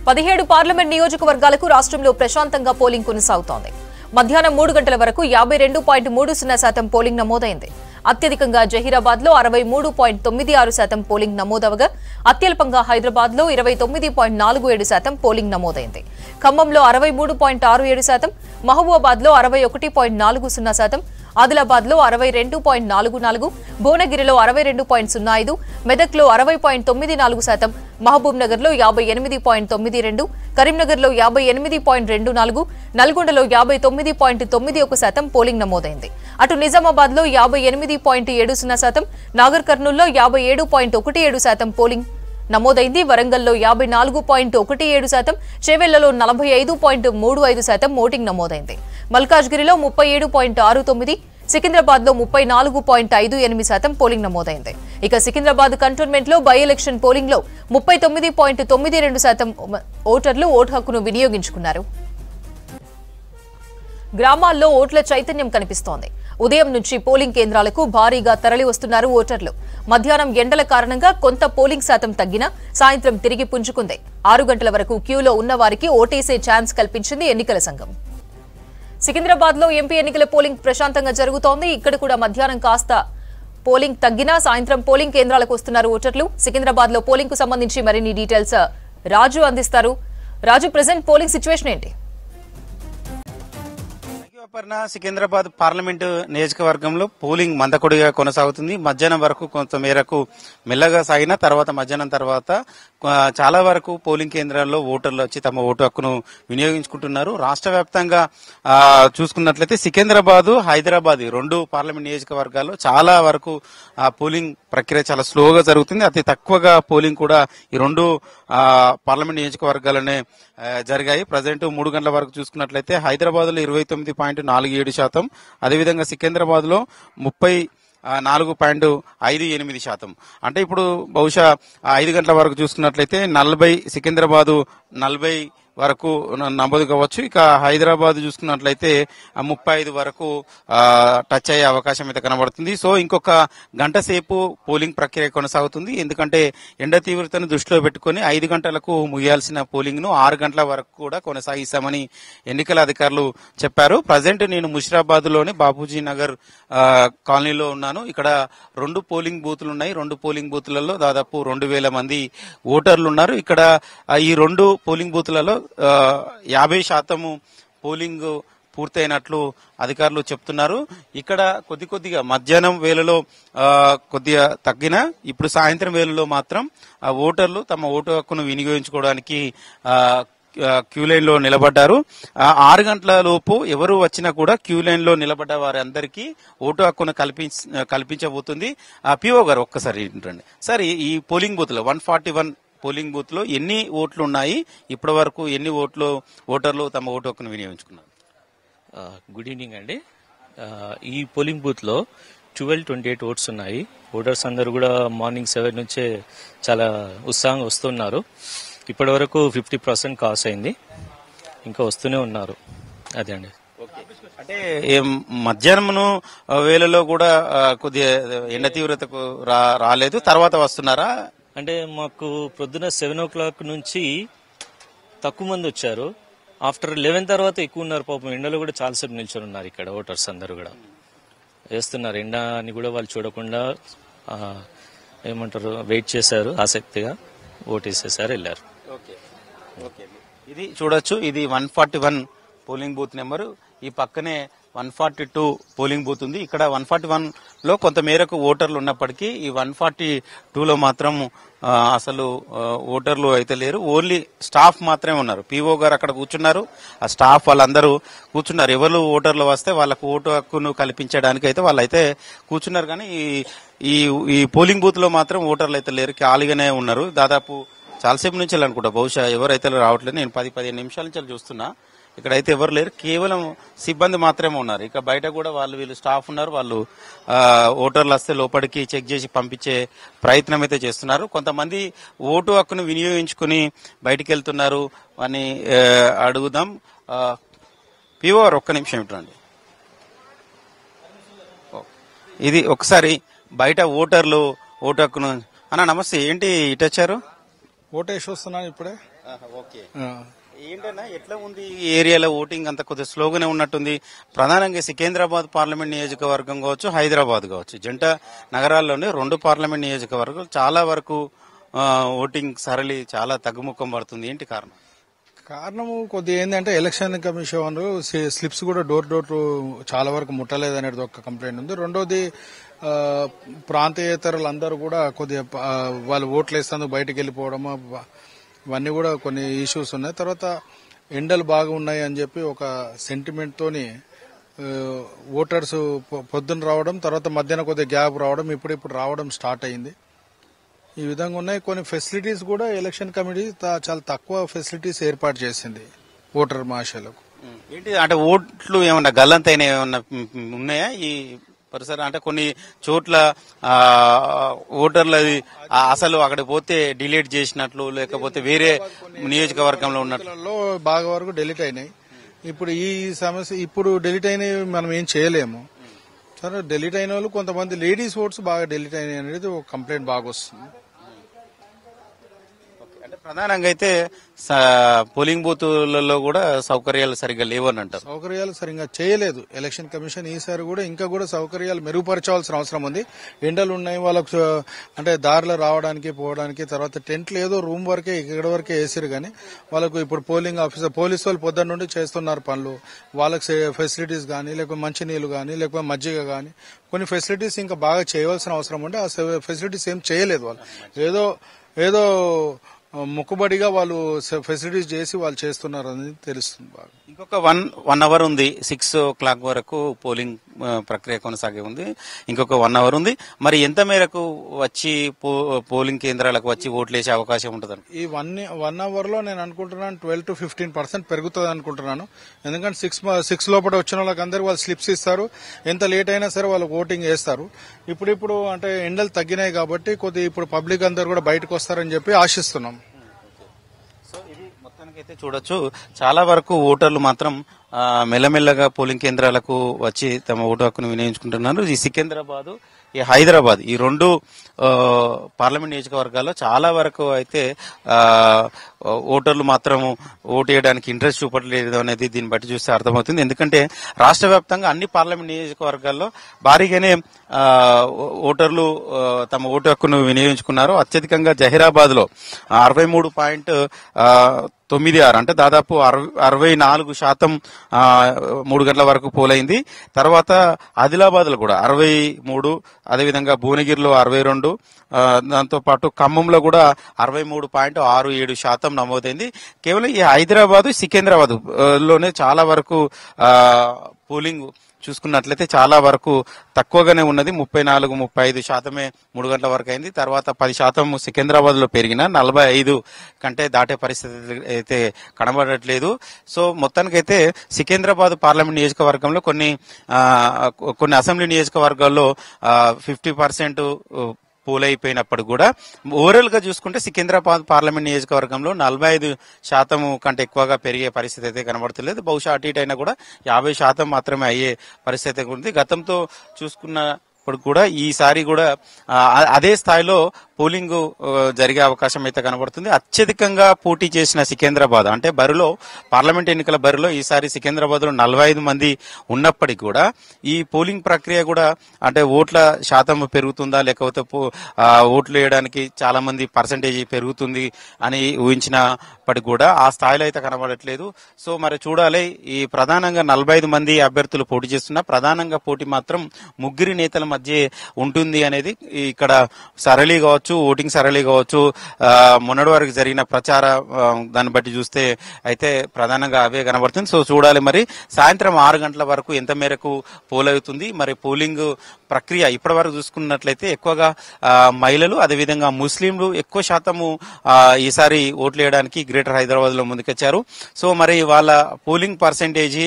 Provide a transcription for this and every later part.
17 parliament నియోజకవర్గాలకు రాష్ట్రంలో ప్రశాంతంగా పోలింగ్ కొనసాగుతోంది. మధ్యాహ్నం 3 గంటల వరకు 52.30% పోలింగ్ నమోదైంది. అత్యధికంగా జహీరాబాద్ లో 63.96% పోలింగ్ నమోదవగా అత్యల్పంగా హైదరాబాద్ లో 29.47% పోలింగ్ నమోదైంది. ఖమ్మంలో 63.67%, మహబూబాబాద్ లో 61.40%, ఆదిలాబాద్ లో 62.44%, భువనగిరిలో 62.05%, మెదక్లో 60.94%, మహబూబ్ నగర్ లో 58.92%, కరీంనగర్ లో 58.24%, నల్గొండలో 59.91% పోలింగ్ నమోదైంది. అటు నిజామాబాద్ లో 58.70%, నాగర్ కర్నూల్లో 57.17% పోలింగ్ నమోదైంది. వరంగల్లో 54.17%, చేవెళ్లలో 45.35% ఓటింగ్ నమోదైంది. మల్కాజ్గిరిలో 37.69%, సికింద్రాబాద్ లో 34.58% పోలింగ్ నమోదైంది. ఇక సికింద్రాబాద్ కంటోన్మెంట్ లో బై ఎలక్షన్ పోలింగ్ లో 39.92% ఓటర్లు ఓటు హక్కును వినియోగించుకున్నారు. గ్రామాల్లో ఓట్ల చైతన్యం కనిపిస్తోంది. ఉదయం నుంచి పోలింగ్ కేంద్రాలకు భారీగా తరలి వస్తున్నారు ఓటర్లు. మధ్యాహ్నం ఎండల కారణంగా కొంత పోలింగ్ శాతం తగ్గినా సాయంత్రం తిరిగి పుంజుకుంది. 6 గంటల వరకు క్యూలో ఉన్న వారికి ఓటేసే ఛాన్స్ కల్పించింది ఎన్నికల సంఘం. సికింద్రాబాద్ లో ఎంపీ ఎన్నికల పోలింగ్ ప్రశాంతంగా జరుగుతోంది. ఇక్కడ కూడా మధ్యాహ్నం కాస్త పోలింగ్ తగ్గినా సాయంత్రం పోలింగ్ కేంద్రాలకు వస్తున్నారు ఓటర్లు. సికింద్రాబాద్ లో పోలింగ్ కు సంబంధించి మరిన్ని డీటెయిల్స్ రాజు అందిస్తారు. రాజు, ప్రెసెంట్ పోలింగ్ సిచ్యువేషన్ ఏంటి? సికింద్రాబాద్ పార్లమెంటు నియోజకవర్గంలో పోలింగ్ మందకొడిగా కొనసాగుతుంది. మధ్యాహ్నం వరకు కొంత మేరకు మెల్లగా సాగిన తర్వాత మధ్యాహ్నం తర్వాత చాలా వరకు పోలింగ్ కేంద్రాల్లో ఓటర్లు వచ్చి తమ ఓటు హక్కును వినియోగించుకుంటున్నారు. రాష్ట్ర వ్యాప్తంగా చూసుకున్నట్లయితే సికింద్రాబాద్, హైదరాబాద్ 2 పార్లమెంట్ నియోజకవర్గాల్లో చాలా వరకు పోలింగ్ ప్రక్రియ చాలా స్లోగా జరుగుతుంది. అతి తక్కువగా పోలింగ్ కూడా ఈ 2 పార్లమెంట్ నియోజకవర్గాలనే జరిగాయి. ప్రజెంట్ 3 గంటల వరకు చూసుకున్నట్లయితే హైదరాబాద్ లో 29.47%, అదేవిధంగా సికింద్రాబాద్ లో 34.58%. అంటే ఇప్పుడు బహుశా 5 గంటల వరకు చూసుకున్నట్లయితే 40 సికింద్రాబాద్ 40 వరకు నమోదు కావచ్చు. ఇక హైదరాబాద్ చూసుకున్నట్లయితే 35 వరకు టచ్ అయ్యే అవకాశం అయితే కనబడుతుంది. సో ఇంకొక గంట సేపు పోలింగ్ ప్రక్రియ కొనసాగుతుంది. ఎందుకంటే ఎండ తీవ్రతను దృష్టిలో పెట్టుకుని 5 గంటలకు ముగియాల్సిన పోలింగ్ ను 6 గంటల వరకు కూడా కొనసాగిస్తామని ఎన్నికల అధికారులు చెప్పారు. ప్రజెంట్ నేను ముషిరాబాద్ లోని బాపూజీ నగర్ కాలనీలో ఉన్నాను. ఇక్కడ 2 పోలింగ్ బూతులు ఉన్నాయి. 2 పోలింగ్ బూతులలో దాదాపు 2000 మంది ఓటర్లు ఉన్నారు. ఇక్కడ ఈ 2 పోలింగ్ బూతులలో 50% పోలింగ్ పూర్తయినట్లు అధికారులు చెప్తున్నారు. ఇక్కడ కొద్దిగా మధ్యాహ్నం వేళలో కొద్దిగా తగ్గినా ఇప్పుడు సాయంత్రం వేళలో మాత్రం ఓటర్లు తమ ఓటు హక్కును వినియోగించుకోవడానికి క్యూ లైన్ లో నిలబడ్డారు. 6 గంటల లోపు ఎవరు వచ్చినా కూడా క్యూ లైన్ లో నిలబడ్డ వారందరికీ ఓటు హక్కును కల్పించబోతుంది. పిఓ గారు ఒక్కసారి ఏంటండి సార్, ఈ పోలింగ్ బూత్ లో 141 పోలింగ్ బూత్ లో ఎన్ని ఓట్లు ఉన్నాయి? ఇప్పటి వరకు ఎన్ని ఓటర్లు తమ ఓటు హక్కును వినియోగించుకున్నారు? గుడ్ ఈవినింగ్ అండి. ఈ పోలింగ్ బూత్ లో 1228 ఓట్స్ ఉన్నాయి. ఓటర్స్ అందరూ కూడా మార్నింగ్ 7 నుంచే చాలా ఉత్సాహంగా వస్తున్నారు. ఇప్పటి వరకు 50% కాస్ అయింది, ఇంకా వస్తూనే ఉన్నారు. అదే అండి. అంటే మధ్యాహ్నం వేళలో కూడా కొద్దిగా ఎండ తీవ్రతకు రాలేదు, తర్వాత వస్తున్నారా? అంటే మాకు ప్రొద్దున 7 o'clock నుంచి తక్కువ మంది వచ్చారు. ఆఫ్టర్ 11 తర్వాత ఎక్కువ ఉన్నారు. పాపం ఎండలో కూడా చాలాసేపు నిల్చొని ఉన్నారు. ఇక్కడ ఓటర్స్ అందరూ కూడా వేస్తున్నారు. ఎండ అని కూడా వాళ్ళు చూడకుండా ఏమంటారు వెయిట్ చేశారు, ఆసక్తిగా ఓటేసేసారు, వెళ్ళారు. ఇది చూడొచ్చు, ఇది 141 పోలింగ్ బూత్ నెంబరు. ఈ పక్కనే 142 పోలింగ్ బూత్ ఉంది. ఇక్కడ 141 లో కొంత మేరకు ఓటర్లు ఉన్నప్పటికీ ఈ 142 లో మాత్రం అసలు ఓటర్లు అయితే లేరు. ఓన్లీ స్టాఫ్ మాత్రమే ఉన్నారు. పిఓ గారు అక్కడ కూర్చున్నారు, ఆ స్టాఫ్ వాళ్ళందరూ కూర్చున్నారు. ఎవరు ఓటర్లు వస్తే వాళ్ళకు ఓటు హక్కును కల్పించడానికి అయితే వాళ్ళైతే కూర్చున్నారు. కానీ ఈ పోలింగ్ బూత్ లో మాత్రం ఓటర్లు అయితే లేరు, ఖాళీగానే ఉన్నారు. దాదాపు చాలాసేపు నుంచి అనుకుంటా, బహుశా ఎవరైతే రావట్లేదు. నేను 10-15 నిమిషాల నుంచి చూస్తున్నా, ఇక్కడైతే ఎవరు లేరు, కేవలం సిబ్బంది మాత్రమే ఉన్నారు. ఇక బయట కూడా వీళ్ళు స్టాఫ్ ఉన్నారు. వాళ్ళు ఓటర్లు వస్తే లోపలికి చెక్ చేసి పంపించే ప్రయత్నం అయితే చేస్తున్నారు. కొంతమంది ఓటు హక్కును వినియోగించుకుని బయటికి వెళ్తున్నారు అని అడుగుదాం. పిఓ ఒక్క నిమిషం ఇవ్వండి. ఇది ఒకసారి బయట ఓటర్లు ఓటు హక్కును. అన్న నమస్తే, ఏంటి ఇటు వచ్చారు? ఓటేసి వస్తున్నాను ఇప్పుడే. ఓకే, ఏంటన్నా ఎట్లా ఉంది ఈ ఏరియాలో ఓటింగ్? అంత కొద్దిగా స్లోగానే ఉన్నట్టుంది. ప్రధానంగా సికింద్రాబాద్ పార్లమెంట్ నియోజకవర్గం కావచ్చు, హైదరాబాద్ కావచ్చు, జంట నగరాల్లోనే 2 పార్లమెంట్ నియోజకవర్గాలు చాలా వరకు ఓటింగ్ సరళి చాలా తగ్గుముఖం పడుతుంది. ఏంటి కారణం? కారణము కొద్దిగా ఏంటంటే ఎలక్షన్ కమిషన్ స్లిప్స్ కూడా డోర్ చాలా వరకు ముట్టలేదు అనేది ఒక కంప్లైంట్ ఉంది. రెండోది ప్రాంతీయేతరులందరూ కూడా కొద్దిగా వాళ్ళు ఓట్లు వేస్తేందుకు బయటకు వెళ్ళిపోవడం, ఇవన్నీ కూడా కొన్ని ఇష్యూస్ ఉన్నాయి. తర్వాత ఎండలు బాగా ఉన్నాయి అని చెప్పి ఒక సెంటిమెంట్ తోని ఓటర్స్ పొద్దున్న రావడం, తర్వాత మధ్యాహ్నం కొద్దిగా గ్యాప్ రావడం, ఇప్పుడు రావడం స్టార్ట్ అయింది. ఈ విధంగా ఉన్నాయి. కొన్ని ఫెసిలిటీస్ కూడా ఎలక్షన్ కమిటీ చాలా తక్కువ ఫెసిలిటీస్ ఏర్పాటు చేసింది ఓటర్ మహాశయులకు. ఏంటి అంటే ఓట్లు ఏమన్నా గల్లంతైన ఏమన్నా ఉన్నాయా ఈ పరిసర? అంటే కొన్ని చోట్ల ఓటర్లది అసలు అక్కడ పోతే డిలీట్ చేసినట్లు, లేకపోతే వేరే నియోజకవర్గంలో ఉన్నట్లు బాగా వరకు డిలీట్ అయినాయి. ఇప్పుడు ఈ సమస్య ఇప్పుడు డిలీట్ అయినాయి మనం ఏం చేయలేము. సరే, డిలీట్ అయిన వాళ్ళు కొంతమంది లేడీస్ ఓట్స్ బాగా డిలీట్ అయినాయి అనేది ఒక కంప్లైంట్ బాగా వస్తుంది. అంటే ప్రధానంగా అయితే పోలింగ్ బూత్లలో కూడా సౌకర్యాలు సరిగ్గా లేవని అంటారు. సౌకర్యాలు సరిగ్గా చేయలేదు ఎలక్షన్ కమిషన్. ఈసారి కూడా ఇంకా కూడా సౌకర్యాలు మెరుగుపరచాల్సిన అవసరం ఉంది. ఎండలు ఉన్నాయి వాళ్ళకు, అంటే దారిలో రావడానికి పోవడానికి. తర్వాత టెంట్లు ఏదో రూమ్ వరకే ఇక్కడ వరకే వేసారు, కానీ వాళ్ళకు ఇప్పుడు పోలింగ్ ఆఫీసర్ పోలీసు వాళ్ళు పొద్దున్న నుండి చేస్తున్నారు పనులు. వాళ్ళకి ఫెసిలిటీస్ కానీ, లేకపోతే మంచినీళ్ళు కానీ, లేకపోతే మజ్జిగ కానీ, కొన్ని ఫెసిలిటీస్ ఇంకా బాగా చేయవలసిన అవసరం ఉంటే ఆ ఫెసిలిటీస్ ఏం చేయలేదు. వాళ్ళు ఏదో మొక్కుబడిగా వాళ్ళు ఫెసిలిటీస్ చేసి వాళ్ళు చేస్తున్నారు అని తెలుస్తుంది. బాగా ఇంకొక 1 అవర్ ఉంది. 6 o'clock వరకు పోలింగ్ ప్రక్రియ కొనసాగే ఉంది. ఇంకొక 1 అవర్ ఉంది. మరి ఎంత మేరకు వచ్చి పోలింగ్ కేంద్రాలకు వచ్చి ఓట్లు వేసే అవకాశం ఉంటుంది? ఈ 1 అవర్ లో నేను అనుకుంటున్నాను 12 to 15% పెరుగుతుంది అనుకుంటున్నాను. ఎందుకంటే 6 లోపల వచ్చిన వాళ్ళకి అందరు వాళ్ళు స్లిప్స్ ఇస్తారు. ఎంత లేట్ అయినా సరే వాళ్ళు ఓటింగ్ వేస్తారు. ఇప్పుడు అంటే ఎండలు తగ్గినాయి కాబట్టి కొద్దిగా ఇప్పుడు పబ్లిక్ అందరు కూడా బయటకు వస్తారని చెప్పి ఆశిస్తున్నాం. అయితే చూడొచ్చు, చాలా వరకు ఓటర్లు మాత్రం మెల్లమెల్లగా పోలింగ్ కేంద్రాలకు వచ్చి తమ ఓటు హక్కును వినియోగించుకుంటున్నారు. ఈ సికింద్రాబాద్, ఈ హైదరాబాద్, ఈ 2 పార్లమెంట్ నియోజకవర్గాల్లో చాలా వరకు అయితే ఓటర్లు మాత్రం ఓటు వేయడానికి ఇంట్రెస్ట్ చూపట్లేదు అనేది దీన్ని బట్టి చూస్తే అర్థమవుతుంది. ఎందుకంటే రాష్ట్ర వ్యాప్తంగా అన్ని పార్లమెంట్ నియోజకవర్గాల్లో భారీగానే ఓటర్లు తమ ఓటు హక్కును వినియోగించుకున్నారు. అత్యధికంగా జహీరాబాద్ లో 63.96 అంటే దాదాపు 64% 3 గంటల వరకు పోలైంది. తర్వాత ఆదిలాబాద్ లో కూడా 63, అదేవిధంగా భువనగిరిలో 62, దాంతో పాటు ఖమ్మంలో కూడా 63.67% నమోదైంది. కేవలం ఈ హైదరాబాద్, సికింద్రాబాద్ లోనే చాలా వరకు పోలింగ్ చూసుకున్నట్లయితే చాలా వరకు తక్కువగానే ఉన్నది. 34-35% 3 గంటల వరకు అయింది. తర్వాత 10% సికింద్రాబాద్ లో పెరిగిన 45 కంటే దాటే పరిస్థితి అయితే కనబడట్లేదు. సో మొత్తానికైతే సికింద్రాబాద్ పార్లమెంట్ నియోజకవర్గంలో కొన్ని అసెంబ్లీ నియోజకవర్గాల్లో 50% పోలైపోయినప్పుడు కూడా ఓవరాల్ గా చూసుకుంటే సికింద్రాబాద్ పార్లమెంట్ నియోజకవర్గంలో 45% కంటే ఎక్కువగా పెరిగే పరిస్థితి అయితే కనబడతలేదు. బహుశా అటు ఇటు అయినా కూడా 50% మాత్రమే అయ్యే పరిస్థితి ఉంది. గతంతో చూసుకున్నప్పుడు కూడా ఈసారి కూడా అదే స్థాయిలో పోలింగ్ జరిగే అవకాశం అయితే కనబడుతుంది. అత్యధికంగా పోటీ చేసిన సికింద్రాబాద్, అంటే బరిలో పార్లమెంట్ ఎన్నికల బరిలో ఈసారి సికింద్రాబాద్ లో 45 మంది ఉన్నప్పటికీ కూడా ఈ పోలింగ్ ప్రక్రియ కూడా అంటే ఓట్ల శాతం పెరుగుతుందా, లేకపోతే ఓట్లు వేయడానికి చాలా మంది పర్సంటేజ్ పెరుగుతుంది అని ఊహించినప్పటికీ కూడా ఆ స్థాయిలో అయితే కనబడట్లేదు. సో మరి చూడాలి. ఈ ప్రధానంగా 45 మంది అభ్యర్థులు పోటీ చేస్తున్నా ప్రధానంగా పోటీ మాత్రం 3 నేతల మధ్య ఉంటుంది అనేది ఇక్కడ సరళి కావచ్చు, ఓటింగ్ సరళి కావచ్చు, మొన్నటి వరకు జరిగిన ప్రచార దాన్ని బట్టి చూస్తే అయితే ప్రధానంగా అవే కనబడుతుంది. సో చూడాలి మరి సాయంత్రం 6 గంటల వరకు ఎంత మేరకు పోల్ అవుతుంది. మరి పోలింగ్ ప్రక్రియ ఇప్పటి వరకు చూసుకున్నట్లయితే ఎక్కువగా మహిళలు, అదేవిధంగా ముస్లింలు ఎక్కువ శాతము ఈసారి ఓట్లు వేయడానికి గ్రేటర్ హైదరాబాద్ లో ముందుకొచ్చారు. సో మరి వాళ్ళ పోలింగ్ పర్సెంటేజ్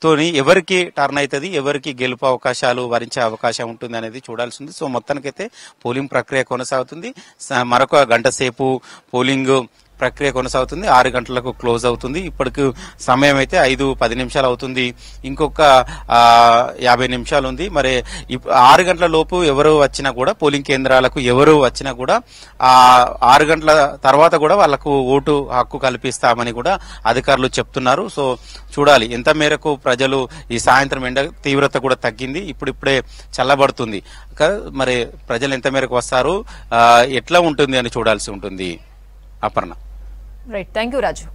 తోని ఎవరికి టర్న్ అవుతుంది, ఎవరికి గెలుపు అవకాశాలు వరించే అవకాశం ఉంటుంది అనేది చూడాల్సింది. సో మొత్తానికైతే పోలింగ్ ప్రక్రియ కొనసాగుతుంది. మరొక గంట సేపు పోలింగ్ ప్రక్రియ కొనసాగుతుంది. 6 గంటలకు క్లోజ్ అవుతుంది. ఇప్పటికి సమయం అయితే 5:10 అవుతుంది. ఇంకొక 50 నిమిషాలు ఉంది. మరి 6 గంటల లోపు ఎవరు వచ్చినా కూడా, పోలింగ్ కేంద్రాలకు ఎవరు వచ్చినా కూడా 6 గంటల తర్వాత కూడా వాళ్ళకు ఓటు హక్కు కల్పిస్తామని కూడా అధికారులు చెప్తున్నారు. సో చూడాలి ఎంత మేరకు ప్రజలు ఈ సాయంత్రం ఎండ తీవ్రత కూడా తగ్గింది, ఇప్పుడిప్పుడే చల్లబడుతుంది. మరి ప్రజలు ఎంత మేరకు వస్తారు, ఎట్లా ఉంటుంది అని చూడాల్సి ఉంటుంది. Aparna. Right, thank you Raju.